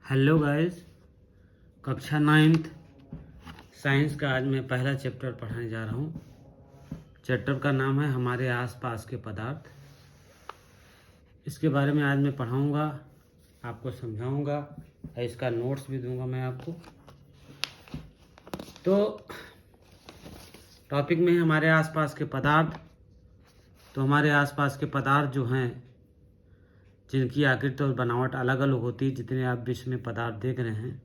Hello guys, कक्षा 9th science का आज मैं पहला चैप्टर पढ़ाने जा रहा हूँ। चैप्टर का नाम है हमारे आसपास के पदार्थ। इसके बारे में आज मैं पढ़ाऊँगा, आपको समझाऊँगा और इसका नोट्स भी दूंगा मैं आपको। तो टॉपिक में है हमारे आसपास के पदार्थ। तो हमारे आसपास के पदार्थ जो हैं, जिनकी आकृति और बनावट अलग अलग होती है, जितने आप विश्व में पदार्थ देख रहे हैं,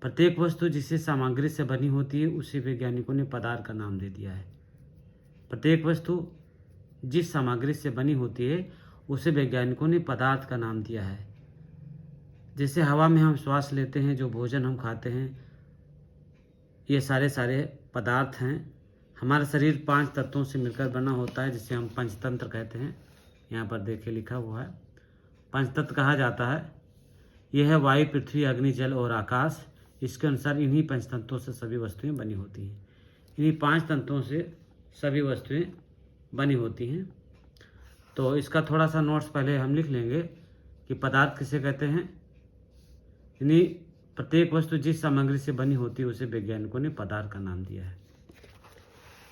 प्रत्येक वस्तु जिसे सामग्री से बनी होती है उसे वैज्ञानिकों ने पदार्थ का नाम दे दिया है। प्रत्येक वस्तु जिस सामग्री से बनी होती है उसे वैज्ञानिकों ने पदार्थ का नाम दिया है। जैसे हवा में हम श्वास लेते हैं, जो भोजन हम खाते हैं, ये सारे पदार्थ हैं। हमारा शरीर 5 तत्वों से मिलकर बना होता है, जिसे हम पंचतंत्र कहते हैं। यहाँ पर देखिए लिखा हुआ है, पंचतत्व कहा जाता है। यह है वायु, पृथ्वी, अग्नि, जल और आकाश। इसके अनुसार इन्हीं पंचतत्वों से सभी वस्तुएं बनी होती हैं। इन्हीं 5 तत्वों से सभी वस्तुएं बनी होती हैं। तो इसका थोड़ा सा नोट्स पहले हम लिख लेंगे कि पदार्थ किसे कहते हैं। इन्हीं प्रत्येक वस्तु जिस सामग्री से बनी होती है उसे वैज्ञानिकों ने पदार्थ का नाम दिया है।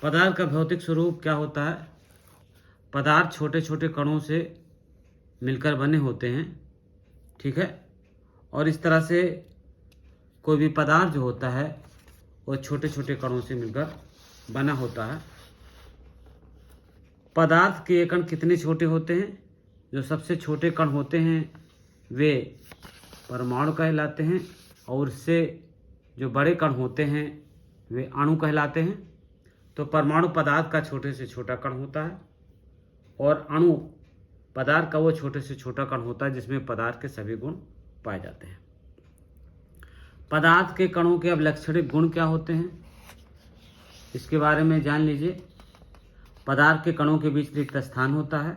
पदार्थ का भौतिक स्वरूप क्या होता है? पदार्थ छोटे छोटे कणों से मिलकर बने होते हैं, ठीक है। और इस तरह से कोई भी पदार्थ जो होता है वो छोटे छोटे कणों से मिलकर बना होता है। पदार्थ के कण कितने छोटे होते हैं? जो सबसे छोटे कण होते हैं वे परमाणु कहलाते हैं, और उससे जो बड़े कण होते हैं वे अणु कहलाते हैं। तो परमाणु पदार्थ का छोटे से छोटा कण होता है, और अणु पदार्थ का वो छोटे से छोटा कण होता है जिसमें पदार्थ के सभी गुण पाए जाते हैं। पदार्थ के कणों के अभिलक्षणिक गुण क्या होते हैं, इसके बारे में जान लीजिए। पदार्थ के कणों के बीच रिक्त स्थान होता है।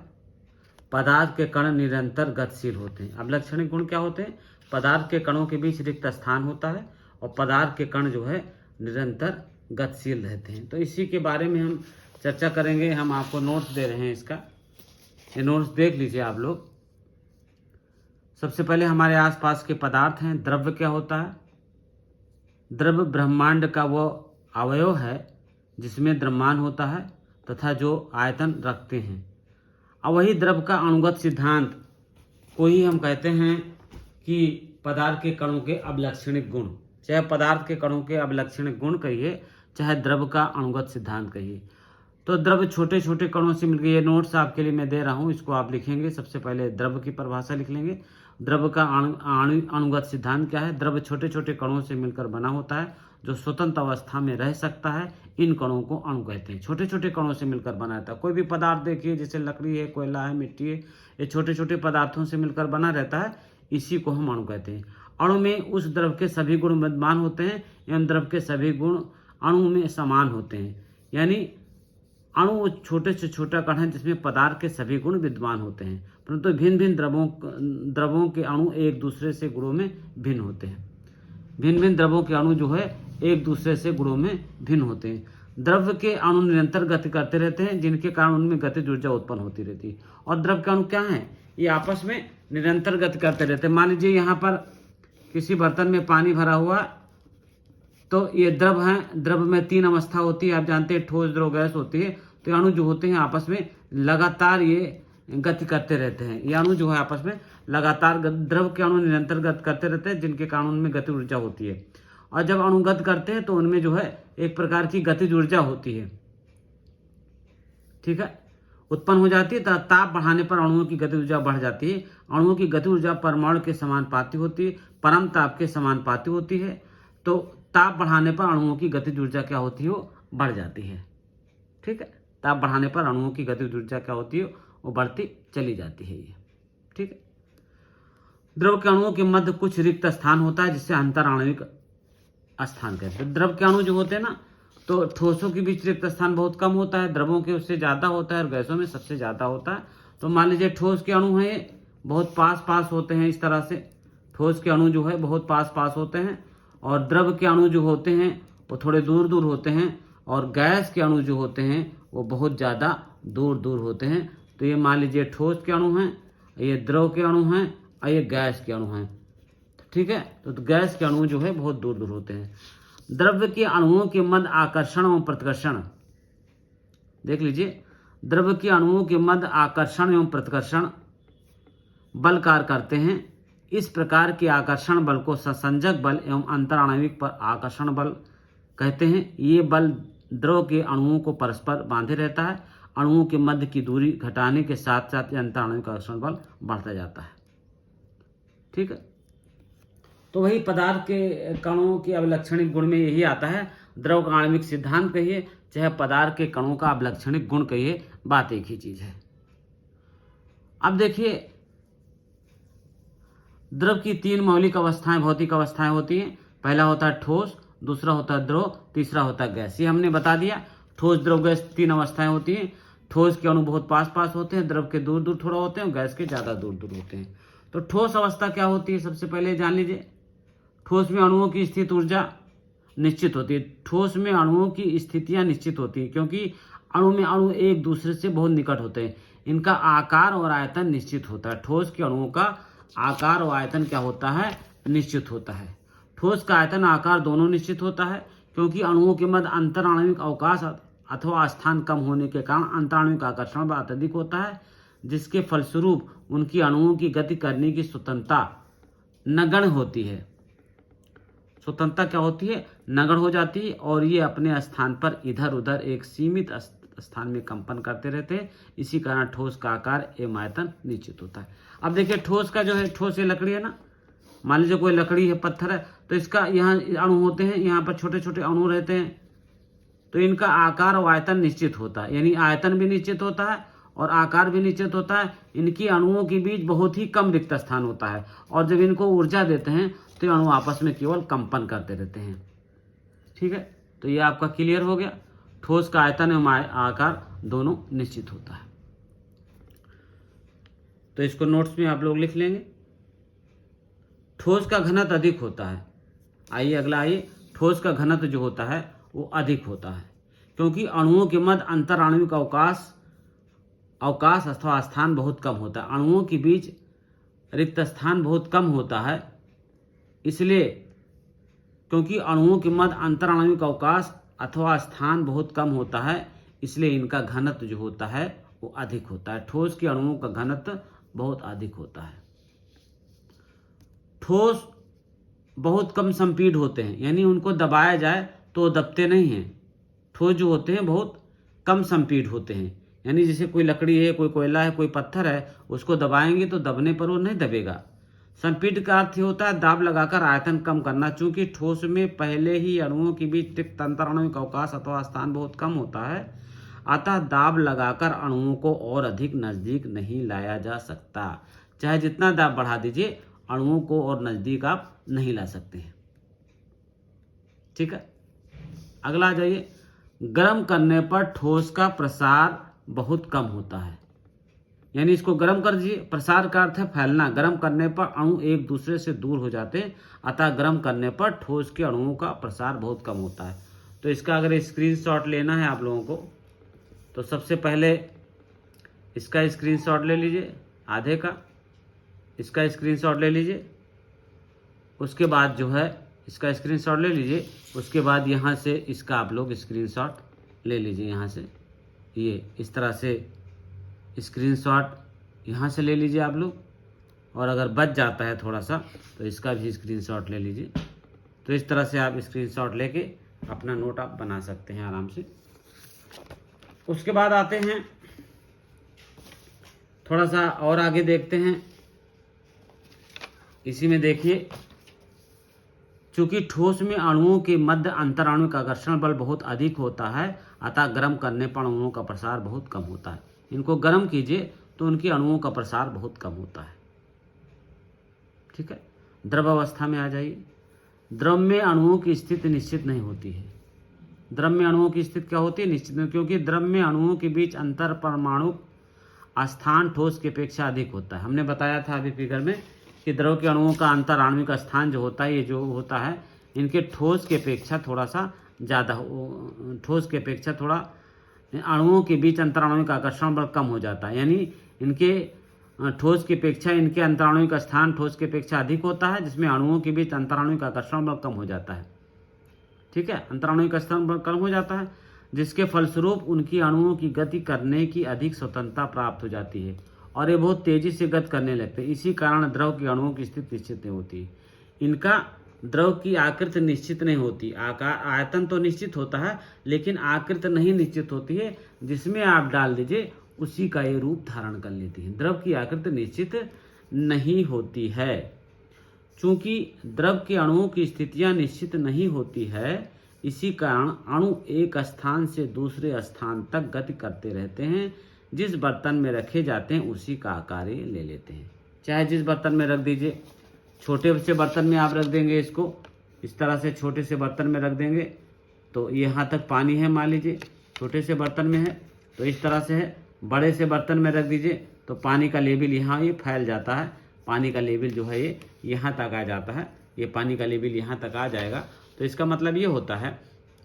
पदार्थ के कण निरंतर गतिशील होते हैं। अभिलक्षणिक गुण क्या होते हैं? पदार्थ के कणों के बीच रिक्त स्थान होता है और पदार्थ के कण जो है निरंतर गतिशील रहते हैं। तो इसी के बारे में हम चर्चा करेंगे। हम आपको नोट्स दे रहे हैं, इसका ये नोट्स देख लीजिए आप लोग। सबसे पहले हमारे आसपास के पदार्थ हैं। द्रव्य क्या होता है? द्रव्य ब्रह्मांड का वो अवयव है जिसमें द्रव्यमान होता है तथा जो आयतन रखते हैं। अब वही द्रव्य का अणुगत सिद्धांत को ही हम कहते हैं कि पदार्थ के कणों के अभिलक्षणिक गुण। चाहे पदार्थ के कणों के अभिलक्षणिक गुण कहिए, चाहे द्रव्य का अणुगत सिद्धांत कहिए। तो द्रव्य छोटे छोटे कणों से मिलकर, ये नोट्स आपके लिए मैं दे रहा हूँ, इसको आप लिखेंगे। सबसे पहले द्रव्य की परिभाषा लिख लेंगे। द्रव्य का अणुगत सिद्धांत क्या है? द्रव्य छोटे छोटे कणों से मिलकर बना होता है जो स्वतंत्र अवस्था में रह सकता है। इन कणों को अणु कहते हैं। छोटे छोटे कणों से मिलकर बना रहता है। कोई भी पदार्थ देखिए, जैसे लकड़ी है, कोयला है, मिट्टी है, ये छोटे छोटे पदार्थों से मिलकर बना रहता है, इसी को हम अणु कहते हैं। अणु में उस द्रव्य के सभी गुण विद्यमान होते हैं एवं द्रव्य के सभी गुण अणु में समान होते हैं। यानी अणु छोटे से छोटा कण है जिसमें पदार्थ के सभी गुण विद्यमान होते हैं, परंतु भिन्न भिन्न द्रवों के अणु एक दूसरे से गुणों में भिन्न होते हैं। भिन्न भिन्न द्रवों के अणु जो है एक दूसरे से गुणों में भिन्न होते हैं। द्रव्य के अणु निरंतर गति करते रहते हैं, जिनके कारण उनमें गतिज ऊर्जा उत्पन्न होती रहती है। और द्रव्य के अणु क्या है? ये आपस में निरंतर गति करते रहते हैं। मान लीजिए यहाँ पर किसी बर्तन में पानी भरा हुआ, तो ये द्रव है। द्रव में 3 अवस्था होती है, आप जानते हैं, ठोस, द्रव, गैस होती है। तो ये अणु जो होते हैं आपस में लगातार ये गति करते रहते हैं। ये अणु जो है आपस में लगातार द्रव के अणु निरंतर गति करते रहते हैं, जिनके कारण उनमें गति ऊर्जा होती है। और जब अणु गति करते हैं तो उनमें जो है एक प्रकार की गतिज ऊर्जा होती है, ठीक है, उत्पन्न हो जाती है। ताप बढ़ाने पर अणुओं की गति ऊर्जा बढ़ जाती है। अणुओं की गति ऊर्जा परमाणु के समानुपाती होती है, परम ताप के समानुपाती होती है। तो ताप बढ़ाने पर अणुओं की गतिज ऊर्जा क्या होती है? वो बढ़ जाती है, ठीक है। ताप बढ़ाने पर अणुओं की गतिज ऊर्जा क्या होती है? वो बढ़ती चली जाती है, ये ठीक है। द्रव के अणुओं के मध्य कुछ रिक्त स्थान होता है जिससे अंतर आणविक स्थान कहते हैं। द्रव के अणु जो होते हैं ना, तो ठोसों के बीच रिक्त स्थान बहुत कम होता है, द्रवों के उससे ज्यादा होता है और गैसों में सबसे ज्यादा होता है। तो मान लीजिए ठोस के अणु हैं बहुत पास पास होते हैं। इस तरह से ठोस के अणु जो है बहुत पास पास होते हैं, और द्रव के अणु जो होते हैं वो थोड़े दूर दूर होते हैं, और गैस के अणु जो होते हैं वो बहुत ज़्यादा दूर दूर होते हैं। तो ये मान लीजिए ठोस के अणु हैं, ये द्रव के अणु हैं, और ये गैस के अणु हैं। ठीक है, तो गैस के अणु जो है बहुत दूर दूर होते हैं। द्रव्य के अणुओं के मध्य आकर्षण एवं प्रतिकर्षण, देख लीजिए, द्रव्य के अणुओं के मध्य आकर्षण एवं प्रतिकर्षण बल कार्य करते हैं। इस प्रकार के आकर्षण बल को संसंजक बल एवं अंतराणविक पर आकर्षण बल कहते हैं। ये बल द्रव के अणुओं को परस्पर बांधे रहता है। अणुओं के मध्य की दूरी घटाने के साथ साथ अंतराणविक आकर्षण बल बढ़ता जाता है। ठीक है, तो वही पदार्थ के कणों के अभिलक्षणिक गुण में यही आता है। द्रव का आणविक सिद्धांत कहिए चाहे पदार्थ के कणों का अभिलक्षणिक गुण कहिए, बात एक ही चीज है। अब देखिए, द्रव की 3 मौलिक अवस्थाएं, भौतिक अवस्थाएं होती हैं। पहला होता है ठोस, दूसरा होता है द्रव, तीसरा होता है गैस। ये हमने बता दिया। ठोस, द्रव, गैस 3 अवस्थाएं होती हैं। ठोस के अणु बहुत पास पास होते हैं, द्रव के दूर दूर थोड़ा होते हैं और गैस के ज्यादा दूर दूर होते हैं। तो ठोस अवस्था क्या होती है, सबसे पहले जान लीजिए। ठोस में अणुओं की स्थित ऊर्जा निश्चित होती है। ठोस में अणुओं की स्थितियां निश्चित होती है क्योंकि अणु एक दूसरे से बहुत निकट होते हैं। इनका आकार और आयतन निश्चित होता है। ठोस के अणुओं का आकार और आयतन क्या होता है, निश्चित होता है। ठोस का आयतन आकार दोनों निश्चित होता है क्योंकि अणुओं के मध्य अंतराणविक अवकाश अथवा स्थान कम होने के कारण अंतराणविक आकर्षण बल अत्यधिक होता है, जिसके फलस्वरूप उनकी अणुओं की गति करने की स्वतंत्रता नगण्य होती है। स्वतंत्रता क्या होती है, नगण्य हो जाती है और ये अपने स्थान पर इधर उधर एक सीमित स्थान में कंपन करते रहते हैं। इसी कारण ठोस का आकार एवं आयतन निश्चित होता है। अब देखिए, ठोस का जो है, ठोस ये लकड़ी है ना, मान लीजिए कोई लकड़ी है, पत्थर है, तो इसका यहाँ अणु होते हैं, यहाँ पर छोटे छोटे अणु रहते हैं। तो इनका आकार और आयतन निश्चित होता है, यानी आयतन भी निश्चित होता है और आकार भी निश्चित होता है। इनकी अणुओं के बीच बहुत ही कम रिक्त स्थान होता है और जब इनको ऊर्जा देते हैं तो ये अणु आपस में केवल कंपन करते रहते हैं। ठीक है, तो ये आपका क्लियर हो गया। ठोस का आयतन एवं आकार दोनों निश्चित होता है। तो इसको नोट्स में आप लोग लिख लेंगे। ठोस का घनत्व अधिक होता है। आइए अगला आइए, ठोस का घनत्व जो होता है वो अधिक होता है क्योंकि अणुओं के मध्य अंतराणविक अवकाश अथवा स्थान बहुत कम होता है। अणुओं के बीच रिक्त स्थान बहुत कम होता है, इसलिए क्योंकि अणुओं के मध्य अंतराणविक अवकाश अथवा स्थान बहुत कम होता है, इसलिए इनका घनत्व जो होता है वो अधिक होता है। ठोस के अणुओं का घनत्व बहुत अधिक होता है। ठोस बहुत कम संपीड होते हैं, यानी उनको दबाया जाए तो दबते नहीं हैं। ठोस जो होते हैं बहुत कम संपीड होते हैं, यानी जैसे कोई लकड़ी है, कोई कोयला है, कोई पत्थर है, उसको दबाएंगे तो दबने पर वो नहीं दबेगा। संपीड का अर्थ होता है दाब लगाकर आयतन कम करना। चूंकि ठोस में पहले ही अणुओं के बीच रिक्त अंतराणविक अवकाश अथवा स्थान बहुत कम होता है, अतः दाब लगाकर अणुओं को और अधिक नजदीक नहीं लाया जा सकता। चाहे जितना दाब बढ़ा दीजिए, अणुओं को और नजदीक आप नहीं ला सकते हैं। ठीक है, अगला आ जाइए। गर्म करने पर ठोस का प्रसार बहुत कम होता है, यानी इसको गर्म कर दीजिए। प्रसार का अर्थ है फैलना। गर्म करने पर अणु एक दूसरे से दूर हो जाते हैं, अतः गर्म करने पर ठोस के अणुओं का प्रसार बहुत कम होता है। तो इसका अगर स्क्रीनशॉट लेना है आप लोगों को, तो सबसे पहले इसका स्क्रीनशॉट ले लीजिए, आधे का इसका स्क्रीनशॉट ले लीजिए। उसके बाद जो है इसका स्क्रीनशॉट ले लीजिए। उसके बाद यहाँ से इसका आप लोग स्क्रीनशॉट ले लीजिए। यहाँ से ये इस तरह से स्क्रीनशॉट यहाँ से ले लीजिए आप लोग, और अगर बच जाता है थोड़ा सा तो इसका भी स्क्रीनशॉट ले लीजिए। तो इस तरह से आप स्क्रीनशॉट लेके अपना नोट आप बना सकते हैं आराम से। उसके बाद आते हैं, थोड़ा सा और आगे देखते हैं। इसी में देखिए, चूंकि ठोस में अणुओं के मध्य अंतराणविक आकर्षण बल बहुत अधिक होता है, अतः गर्म करने पर अणुओं का प्रसार बहुत कम होता है। इनको गर्म कीजिए तो उनकी अणुओं का प्रसार बहुत कम होता है। ठीक है, द्रव अवस्था में आ जाइए। द्रव में अणुओं की स्थिति निश्चित नहीं होती है। द्रव में अणुओं की स्थिति क्या होती है, निश्चित नहीं, क्योंकि द्रव में अणुओं के बीच अंतर परमाणु स्थान ठोस की अपेक्षा अधिक होता है। हमने बताया था अभी फिगर में कि द्रव के अणुओं का अंतर आणविक स्थान जो होता है, ये जो होता है इनके ठोस की अपेक्षा थोड़ा सा ज़्यादा, ठोस की अपेक्षा थोड़ा अणुओं के बीच अंतराणविक आकर्षण बल कम हो जाता है, यानी इनके ठोस की अपेक्षा इनके अंतराणुविक स्थान ठोस की अपेक्षा अधिक होता है, जिसमें अणुओं के बीच अंतराणुविक आकर्षण बल कम हो जाता है। ठीक है, अंतराणुविक आकर्षण बल कम हो जाता है, जिसके फलस्वरूप उनकी अणुओं की गति करने की अधिक स्वतंत्रता प्राप्त हो जाती है और ये बहुत तेजी से गति करने लगते हैं। इसी कारण द्रव के अणुओं की स्थिति निश्चित नहीं होती। इनका द्रव की आकृति निश्चित नहीं होती, आकार आयतन तो निश्चित होता है लेकिन आकृति नहीं निश्चित होती है। जिसमें आप डाल दीजिए उसी का ये रूप धारण कर लेती है। द्रव की आकृति निश्चित नहीं होती है। चूंकि द्रव के अणुओं की स्थितियां निश्चित नहीं होती है, इसी कारण अणु एक स्थान से दूसरे स्थान तक गति करते रहते हैं। जिस बर्तन में रखे जाते हैं उसी का आकार ये ले लेते हैं। चाहे जिस बर्तन में रख दीजिए, छोटे से बर्तन में आप रख देंगे, इसको इस तरह से छोटे से बर्तन में रख देंगे तो यहाँ तक पानी है, मान लीजिए छोटे से बर्तन में है तो इस तरह से है। बड़े से बर्तन में रख दीजिए तो पानी का लेवल यहाँ ये फैल जाता है, पानी का लेवल जो है ये यहाँ तक आ जाता है, ये पानी का लेवल यहाँ तक आ जाएगा। तो इसका मतलब ये होता है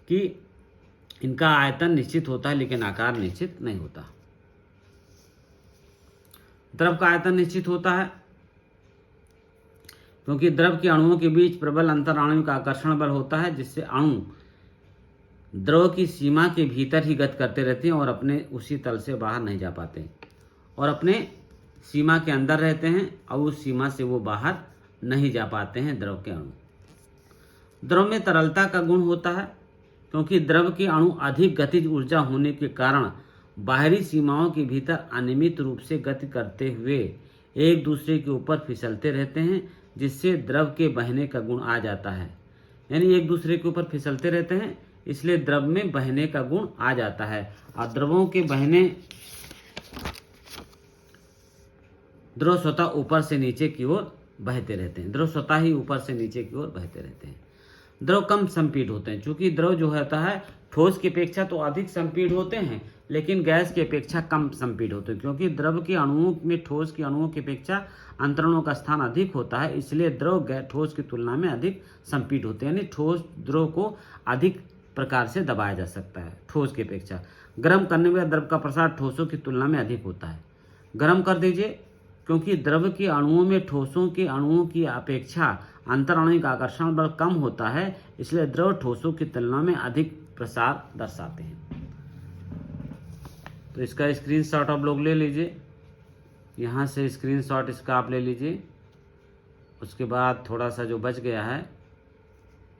कि इनका आयतन निश्चित होता है लेकिन आकार निश्चित नहीं होता। द्रव का आयतन निश्चित होता है क्योंकि द्रव के अणुओं के बीच प्रबल अंतराणुविक आकर्षण बल होता है, जिससे अणु द्रव की सीमा के भीतर ही गति करते रहते हैं और अपने उसी तल से बाहर नहीं जा पाते और अपने सीमा के अंदर रहते हैं और उस सीमा से वो बाहर नहीं जा पाते हैं द्रव के अणु। द्रव में तरलता का गुण होता है क्योंकि द्रव के अणु अधिक गतिज ऊर्जा होने के कारण बाहरी सीमाओं के भीतर अनियमित रूप से गति करते हुए एक दूसरे के ऊपर फिसलते रहते हैं, जिससे द्रव के बहने का गुण आ जाता है। यानी एक दूसरे के ऊपर फिसलते रहते हैं, इसलिए द्रव में बहने का गुण आ जाता है। और द्रवों के बहने द्रव स्वतः ऊपर से नीचे की ओर बहते रहते हैं, द्रव स्वतः ही ऊपर से नीचे की ओर बहते रहते हैं। द्रव कम संपीड होते हैं, क्योंकि द्रव जो होता है ठोस की अपेक्षा तो अधिक संपीड होते हैं लेकिन गैस की अपेक्षा कम संपीड होते हैं, क्योंकि द्रव के अणुओं में ठोस के अणुओं की अपेक्षा अंतरणों का स्थान अधिक होता है, इसलिए द्रव ठोस की तुलना में अधिक संपीड होते हैं। यानी ठोस द्रव को अधिक प्रकार से दबाया जा सकता है ठोस की अपेक्षा। गर्म करने में द्रव का प्रसार ठोसों की तुलना में अधिक होता है। गर्म कर दीजिए, क्योंकि द्रव के अणुओं में ठोसों के अणुओं की अपेक्षा अंतराणुविक आकर्षण बल कम होता है, इसलिए द्रव ठोसों की तुलना में अधिक प्रसार दर्शाते हैं। तो इसका स्क्रीनशॉट आप लोग ले लीजिए, यहाँ से स्क्रीनशॉट इसका आप ले लीजिए। उसके बाद थोड़ा सा जो बच गया है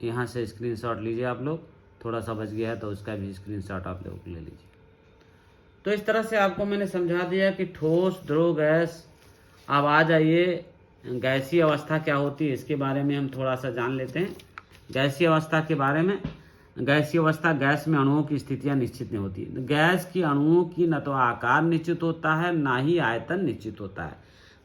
यहाँ से स्क्रीनशॉट लीजिए आप लोग, थोड़ा सा बच गया है तो उसका भी स्क्रीनशॉट आप लोग ले लीजिए। तो इस तरह से आपको मैंने समझा दिया कि ठोस, द्रव, गैस। अब आ जाइए गैसीय अवस्था क्या होती है, इसके बारे में हम थोड़ा सा जान लेते हैं। गैसीय अवस्था के बारे में, गैसीय अवस्था, गैस में अणुओं की स्थितियां निश्चित नहीं होती। गैस की अणुओं की न तो आकार निश्चित होता है ना ही आयतन निश्चित होता है।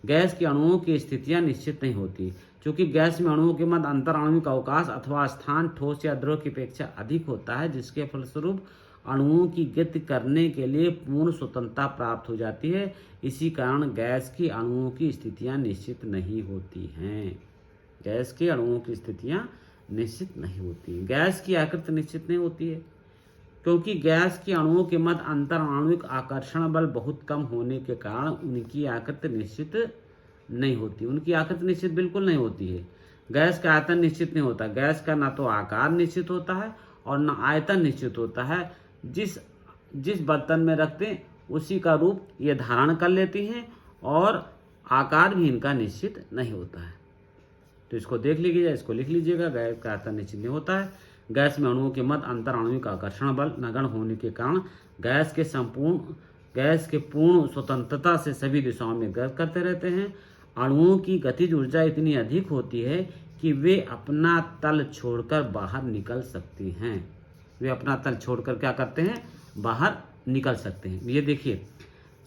गैस के अणुओं की स्थितियां निश्चित नहीं होती क्योंकि गैस में अणुओं के मध्य अंतराणुविक अवकाश अथवा स्थान ठोस या द्रव की अपेक्षा अधिक होता है, जिसके फलस्वरूप अणुओं की गति करने के लिए पूर्ण स्वतंत्रता प्राप्त हो जाती है। इसी कारण गैस की अणुओं की स्थितियां निश्चित नहीं होती हैं। गैस के अणुओं की स्थितियां निश्चित नहीं होती। गैस की आकृति निश्चित नहीं होती है क्योंकि गैस के अणुओं के मध्य अंतराणुविक आकर्षण बल बहुत कम होने के कारण उनकी आकृति निश्चित नहीं होती। उनकी आकृति निश्चित बिल्कुल नहीं होती है। गैस का आयतन निश्चित नहीं होता। गैस का ना तो आकार निश्चित होता है और ना आयतन निश्चित होता है। जिस बर्तन में रखते हैं उसी का रूप ये धारण कर लेती हैं और आकार भी इनका निश्चित नहीं होता है। तो इसको देख लीजिएगा, इसको लिख लीजिएगा। गैस का आयतन निश्चित नहीं होता है। गैस में अणुओं के मध्य अंतराणुविक आकर्षण बल नगण्य होने के कारण गैस के पूर्ण स्वतंत्रता से सभी दिशाओं में गति करते रहते हैं। अणुओं की गतिज ऊर्जा इतनी अधिक होती है कि वे अपना तल छोड़कर बाहर निकल सकती हैं। वे अपना तल छोड़कर क्या करते हैं, बाहर निकल सकते हैं। ये देखिए,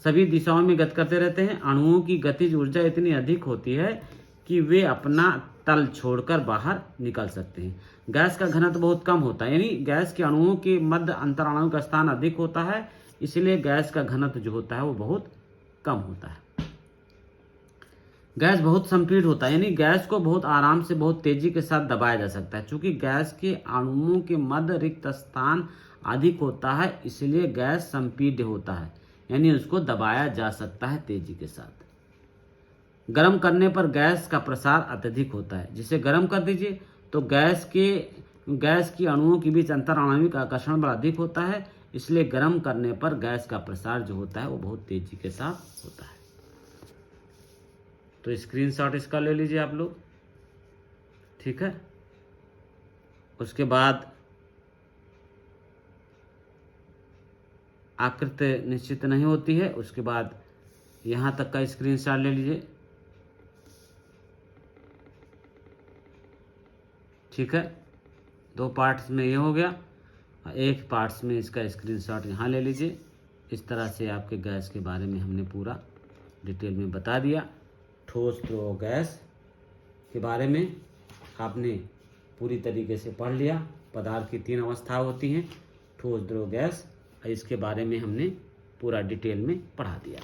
सभी दिशाओं में गति करते रहते हैं। अणुओं की गतिज ऊर्जा इतनी अधिक होती है कि वे अपना तल छोड़कर बाहर निकल सकते हैं। गैस का घनत्व बहुत कम होता है, यानी गैस के अणुओं के मध्य अंतराणुओं का स्थान अधिक होता है, इसलिए गैस का घनत्व जो होता है वो बहुत कम होता है। गैस बहुत संपीड़ होता है, यानी गैस को बहुत आराम से, बहुत तेजी के साथ दबाया जा सकता है। चूंकि गैस के अणुओं के मध्य रिक्त स्थान अधिक होता है, इसलिए गैस संपीड्य होता है, यानी उसको दबाया जा सकता है तेजी के साथ। गर्म करने पर गैस का प्रसार अत्यधिक होता है। जिसे गर्म कर दीजिए तो गैस की अणुओं के बीच अंतर आणविक आकर्षण बल अधिक होता है, इसलिए गर्म करने पर गैस का प्रसार जो होता है वो बहुत तेजी के साथ होता है। तो स्क्रीनशॉट इसका ले लीजिए आप लोग, ठीक है। उसके बाद आकृति निश्चित नहीं होती है, उसके बाद यहाँ तक का स्क्रीनशॉट ले लीजिए, ठीक है। 2 पार्ट्स में ये हो गया, एक पार्ट्स में इसका स्क्रीनशॉट यहाँ ले लीजिए। इस तरह से आपके गैस के बारे में हमने पूरा डिटेल में बता दिया। ठोस द्रव गैस के बारे में आपने पूरी तरीके से पढ़ लिया। पदार्थ की 3 अवस्था होती हैं, ठोस द्रव गैस, इसके बारे में हमने पूरा डिटेल में पढ़ा दिया।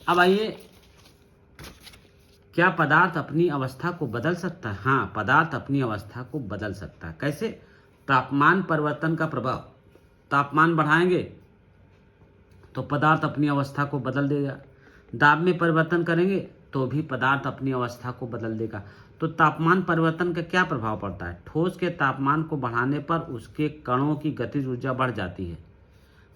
अब आइए, क्या पदार्थ अपनी अवस्था को बदल सकता है? हाँ, पदार्थ अपनी अवस्था को बदल सकता है। कैसे? तापमान परिवर्तन का प्रभाव। तापमान बढ़ाएंगे तो पदार्थ अपनी अवस्था को बदल देगा। दाब में परिवर्तन करेंगे तो भी पदार्थ अपनी अवस्था को बदल देगा। तो तापमान परिवर्तन का क्या प्रभाव पड़ता है? ठोस के तापमान को बढ़ाने पर उसके कणों की गतिज ऊर्जा बढ़ जाती है।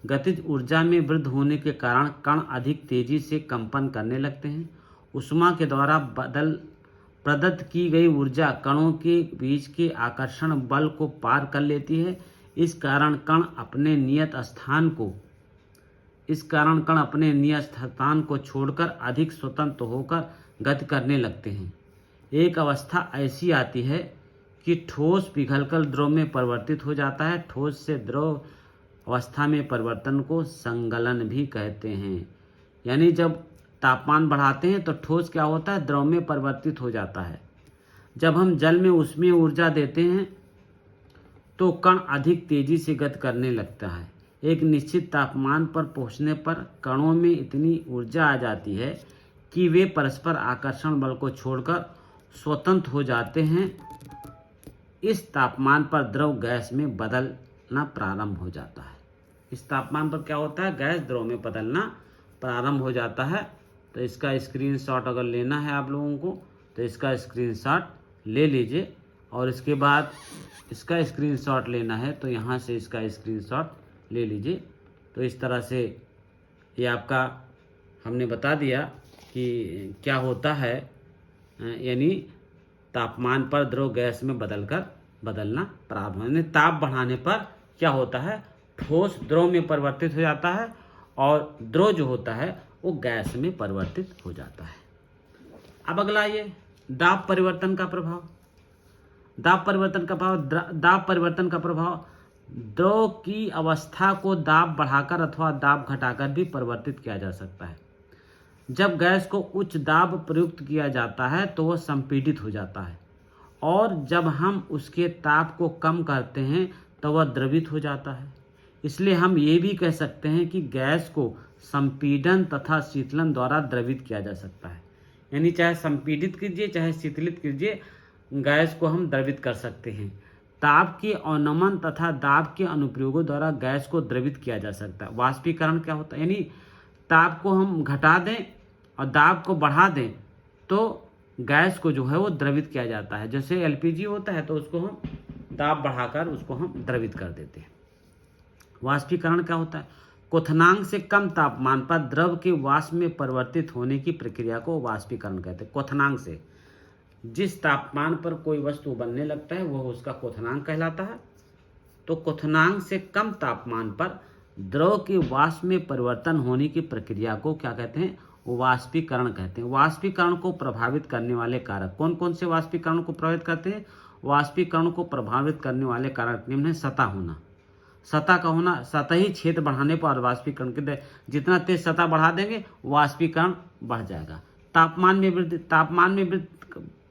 गतिज ऊर्जा में वृद्धि होने के कारण कण अधिक तेजी से कंपन करने लगते हैं। ऊष्मा के द्वारा प्रदत्त की गई ऊर्जा कणों के बीच के आकर्षण बल को पार कर लेती है। इस कारण कण अपने नियत स्थान को छोड़कर अधिक स्वतंत्र होकर गति करने लगते हैं। एक अवस्था ऐसी आती है कि ठोस पिघलकर द्रव में परिवर्तित हो जाता है। ठोस से द्रव अवस्था में परिवर्तन को संगलन भी कहते हैं। यानी जब तापमान बढ़ाते हैं तो ठोस क्या होता है? द्रव में परिवर्तित हो जाता है। जब हम जल में ऊष्मीय ऊर्जा देते हैं तो कण अधिक तेजी से गति करने लगता है। एक निश्चित तापमान पर पहुंचने पर कणों में इतनी ऊर्जा आ जाती है कि वे परस्पर आकर्षण बल को छोड़कर स्वतंत्र हो जाते हैं। इस तापमान पर द्रव गैस में बदलना प्रारंभ हो जाता है। इस तापमान पर क्या होता है? गैस द्रव में बदलना प्रारंभ हो जाता है। तो इसका स्क्रीनशॉट अगर लेना है आप लोगों को तो इसका स्क्रीनशॉट ले लीजिए, और इसके बाद इसका स्क्रीनशॉट लेना है तो यहाँ से इसका स्क्रीनशॉट ले लीजिए। तो इस तरह से ये आपका हमने बता दिया कि क्या होता है, यानी तापमान पर द्रव गैस में बदलना प्रारंभ, यानी ताप बढ़ाने पर क्या होता है? ठोस द्रव में परिवर्तित हो जाता है और द्रव जो होता है वो गैस में परिवर्तित हो जाता है। अब अगला ये दाब परिवर्तन का प्रभाव। दाब परिवर्तन का प्रभाव द्रव की अवस्था को दाब बढ़ाकर अथवा दाब घटाकर भी परिवर्तित किया जा सकता है। जब गैस को उच्च दाब प्रयुक्त किया जाता है तो वह संपीड़ित हो जाता है, और जब हम उसके ताप को कम करते हैं तो वह द्रवित हो जाता है। इसलिए हम ये भी कह सकते हैं कि गैस को संपीडन तथा शीतलन द्वारा द्रवित किया जा सकता है। यानी चाहे संपीडित कीजिए चाहे शीतलित कीजिए, गैस को हम द्रवित कर सकते हैं। ताप के अवनमन तथा दाब के अनुप्रयोगों द्वारा गैस को द्रवित किया जा सकता है। वाष्पीकरण क्या होता है? यानी ताप को हम घटा दें और दाब को बढ़ा दें तो गैस को जो है वो द्रवित किया जाता है। जैसे एलपीजी होता है तो उसको हम दाब बढ़ाकर उसको हम द्रवित कर देते हैं। वाष्पीकरण क्या होता है? क्वथनांक से कम तापमान पर द्रव के वाष्प में परिवर्तित होने की प्रक्रिया को वाष्पीकरण कहते हैं। क्वथनांक से जिस तापमान पर कोई वस्तु बनने लगता है वह उसका क्वथनांक कहलाता है। तो क्वथनांक से कम तापमान पर द्रव के वाष्प में परिवर्तन होने की प्रक्रिया को क्या कहते हैं? वाष्पीकरण कहते हैं। वाष्पीकरण को प्रभावित करने वाले कारक कौन कौन से वाष्पीकरण को प्रभावित करते हैं? वाष्पीकरण को प्रभावित करने वाले कारक निम्न है। सतह होना, सतह का होना, सतही क्षेत्र बढ़ाने पर वाष्पीकरण के जितना तेज सतह बढ़ा देंगे वाष्पीकरण बढ़ जाएगा।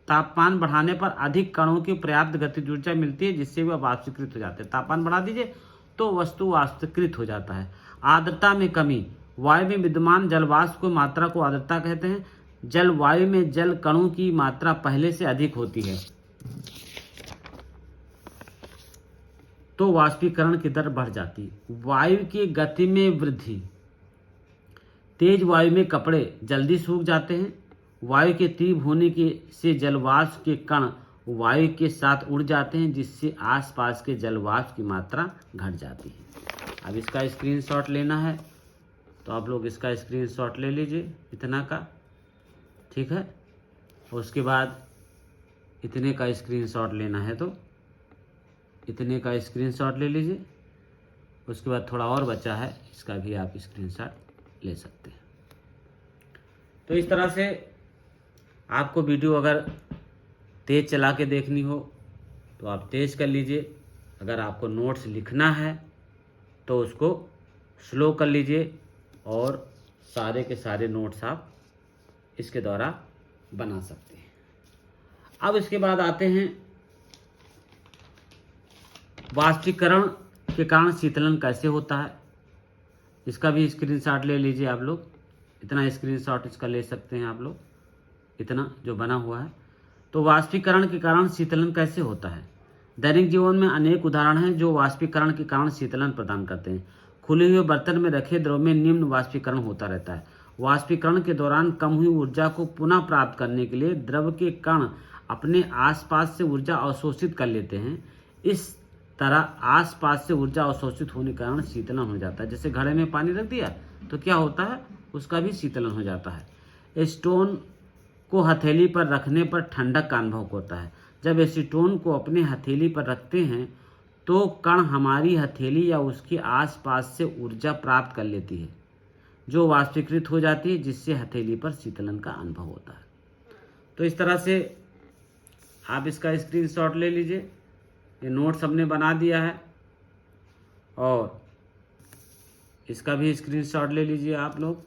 तापमान बढ़ाने पर अधिक कणों की पर्याप्त गतिज ऊर्जा मिलती है जिससे वे वाष्पीकृत हो जाते हैं। तापमान बढ़ा दीजिए तो वस्तु वाष्पीकृत हो जाता है। आर्द्रता में कमी, वायु में विद्यमान जलवाष्प की मात्रा को आर्द्रता कहते हैं। जलवायु में जल कणों की मात्रा पहले से अधिक होती है तो वाष्पीकरण की दर बढ़ जाती है। वायु की गति में वृद्धि, तेज वायु में कपड़े जल्दी सूख जाते हैं। वायु के तीव्र होने के से जलवाष्प के कण वायु के साथ उड़ जाते हैं, जिससे आसपास के जलवाष्प की मात्रा घट जाती है। अब इसका स्क्रीनशॉट लेना है तो आप लोग इसका स्क्रीनशॉट ले लीजिए इतना का, ठीक है। उसके बाद इतने का स्क्रीनशॉट लेना है तो इतने का स्क्रीनशॉट ले लीजिए। उसके बाद थोड़ा और बचा है, इसका भी आप स्क्रीनशॉट ले सकते हैं। तो इस तरह से आपको वीडियो अगर तेज़ चला के देखनी हो तो आप तेज़ कर लीजिए। अगर आपको नोट्स लिखना है तो उसको स्लो कर लीजिए और सारे के सारे नोट्स आप इसके द्वारा बना सकते हैं। अब इसके बाद आते हैं वाष्पीकरण के कारण शीतलन कैसे होता है। इसका भी स्क्रीनशॉट ले लीजिए आप लोग। इतना स्क्रीनशॉट इसका ले सकते हैं आप लोग, इतना जो बना हुआ है। तो वाष्पीकरण के कारण शीतलन कैसे होता है। दैनिक जीवन में अनेक उदाहरण हैं जो वाष्पीकरण के कारण शीतलन प्रदान करते हैं। खुले हुए बर्तन में रखे द्रव में निम्न वाष्पीकरण होता रहता है। वाष्पीकरण के दौरान कम हुई ऊर्जा को पुनः प्राप्त करने के लिए द्रव के कण अपने आसपास से ऊर्जा अवशोषित कर लेते हैं। इस तरह आसपास से ऊर्जा अवशोषित होने के कारण शीतलन हो जाता है। जैसे घड़े में पानी रख दिया तो क्या होता है, उसका भी शीतलन हो जाता है। स्टोन को हथेली पर रखने पर ठंडक का अनुभव होता है। जब एसीटोन को अपने हथेली पर रखते हैं तो कण हमारी हथेली या उसके आसपास से ऊर्जा प्राप्त कर लेती है, जो वाष्पीकृत हो जाती है, जिससे हथेली पर शीतलन का अनुभव होता है। तो इस तरह से आप इसका स्क्रीनशॉट ले लीजिए। ये नोट्स हमने बना दिया है और इसका भी स्क्रीनशॉट ले लीजिए आप लोग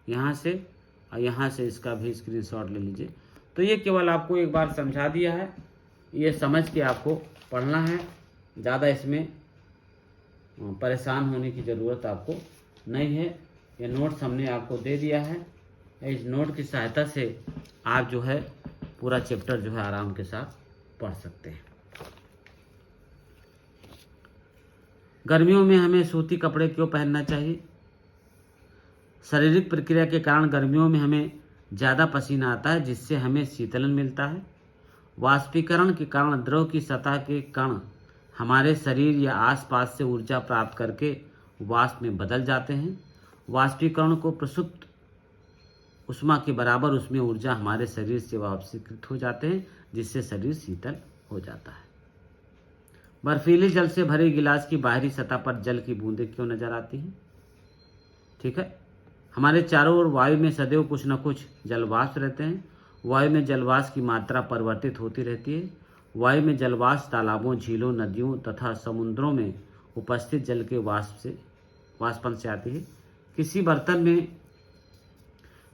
यहाँ से, और यहाँ से इसका भी स्क्रीनशॉट ले लीजिए। तो ये केवल आपको एक बार समझा दिया है, ये समझ के आपको पढ़ना है। ज़्यादा इसमें परेशान होने की ज़रूरत आपको नहीं है। ये नोट्स हमने आपको दे दिया है। इस नोट की सहायता से आप जो है पूरा चैप्टर जो है आराम के साथ पढ़ सकते हैं। गर्मियों में हमें सूती कपड़े क्यों पहनना चाहिए। शारीरिक प्रक्रिया के कारण गर्मियों में हमें ज़्यादा पसीना आता है, जिससे हमें शीतलन मिलता है। वाष्पीकरण के कारण द्रव की सतह के कण हमारे शरीर या आसपास से ऊर्जा प्राप्त करके वाष्प में बदल जाते हैं। वाष्पीकरण को प्रसुप्त उष्मा के बराबर उसमें ऊर्जा हमारे शरीर से वाष्पीकृत हो जाते हैं, जिससे शरीर शीतल हो जाता है। बर्फीले जल से भरे गिलास की बाहरी सतह पर जल की बूंदें क्यों नजर आती हैं। ठीक है, हमारे चारों ओर वायु में सदैव कुछ न कुछ जलवाष्प रहते हैं। वायु में जलवाष्प की मात्रा परिवर्तित होती रहती है। वायु में जलवाष्प तालाबों, झीलों, नदियों तथा समुद्रों में उपस्थित जल के वाष्पन से आती है। किसी बर्तन में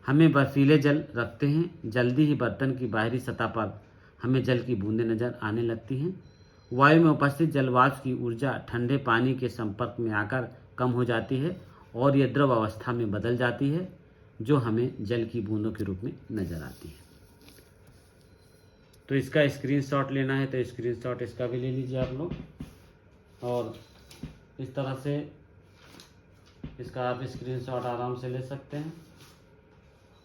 हमें बर्फीले जल रखते हैं, जल्दी ही बर्तन की बाहरी सतह पर हमें जल की बूंदें नजर आने लगती हैं। वायु में उपस्थित जलवाष्प की ऊर्जा ठंडे पानी के संपर्क में आकर कम हो जाती है और यह द्रव अवस्था में बदल जाती है, जो हमें जल की बूंदों के रूप में नजर आती है। तो इसका स्क्रीनशॉट लेना है तो स्क्रीनशॉट इसका भी ले लीजिए आप लोग, और इस तरह से इसका आप स्क्रीनशॉट आराम से ले सकते हैं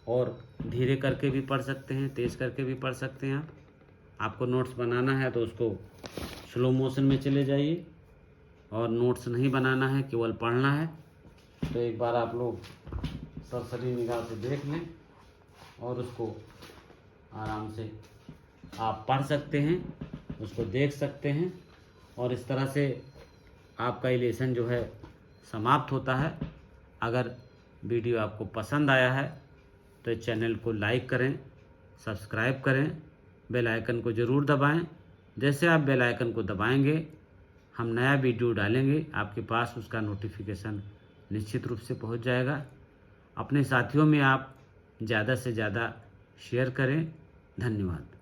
और धीरे करके भी पढ़ सकते हैं, तेज़ करके भी पढ़ सकते हैं। आपको नोट्स बनाना है तो उसको स्लो मोशन में चले जाइए, और नोट्स नहीं बनाना है, केवल पढ़ना है तो एक बार आप लोग सरसरी निगाह से देख लें और उसको आराम से आप पढ़ सकते हैं, उसको देख सकते हैं, और इस तरह से आपका ये लेसन जो है समाप्त होता है। अगर वीडियो आपको पसंद आया है तो चैनल को लाइक करें, सब्सक्राइब करें, बेल आइकन को ज़रूर दबाएं। जैसे आप बेल आइकन को दबाएंगे, हम नया वीडियो डालेंगे, आपके पास उसका नोटिफिकेशन निश्चित रूप से पहुंच जाएगा। अपने साथियों में आप ज़्यादा से ज़्यादा शेयर करें। धन्यवाद।